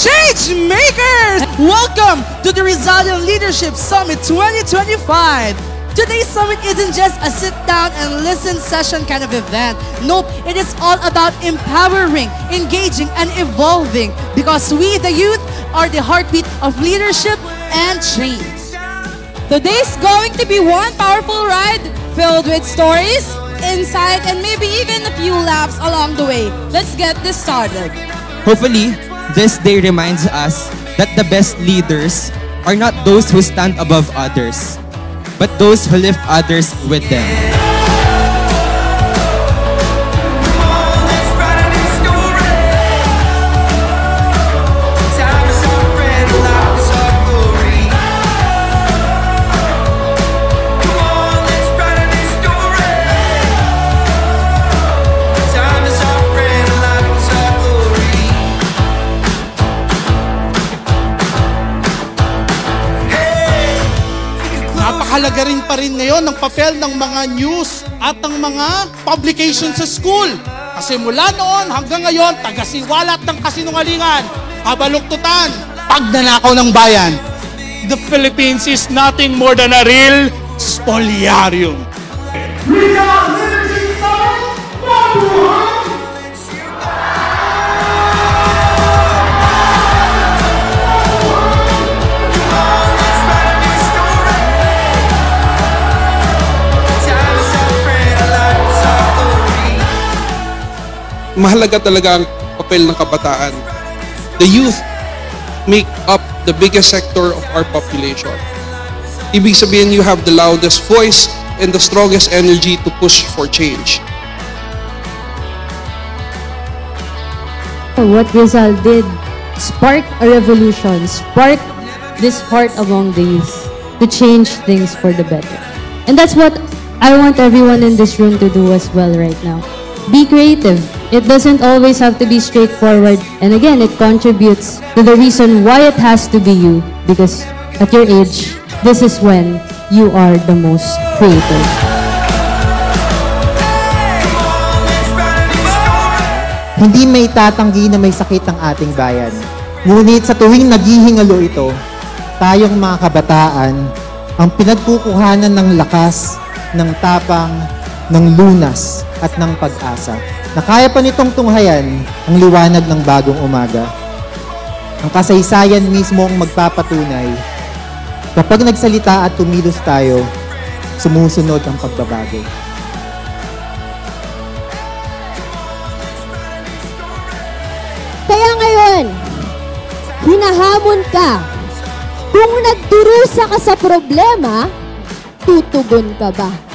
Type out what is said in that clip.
change makers! Welcome to the Resilient Leadership Summit 2025. Today's summit isn't just a sit-down and listen session kind of event. Nope, it is all about empowering, engaging, and evolving because we, the youth, are the heartbeat of leadership and change. Today's going to be one powerful ride filled with stories, insight, and maybe even a few laughs along the way. Let's get this started. Hopefully, this day reminds us that the best leaders are not those who stand above others, but those who lift others with them. Napakahalaga rin pa rin ngayon ng papel ng mga news at ng mga publications sa school. Kasi mula noon hanggang ngayon, tagasiwalat ng kasinungalingan, kabaluktutan, pagnanakaw ng bayan. The Philippines is nothing more than a real spoliarium. Mahalaga talaga ang papel ng kabataan. The youth make up the biggest sector of our population. Ibig sabihin, you have the loudest voice and the strongest energy to push for change. What Rizal did spark a revolution, spark this heart among the youth to change things for the better. And that's what I want everyone in this room to do as well right now. Be creative. It doesn't always have to be straightforward. And again, it contributes to the reason why it has to be you. Because at your age, this is when you are the most creative. Hindi may tatanggi na may sakit ang ating bayan. Ngunit sa tuwing naghihingalo ito, tayong mga kabataan ang pinagkukuhanan ng lakas, ng tapang, ng lunas at ng pag-asa na kaya pa nitong tunghayan ang liwanag ng bagong umaga. Ang kasaysayan mismo ang magpapatunay kapag nagsalita at tumilos tayo, sumusunod ang pagbabago. Kaya ngayon, hinahamon ka. Kung nagdurusa ka sa problema, tutugon ka ba?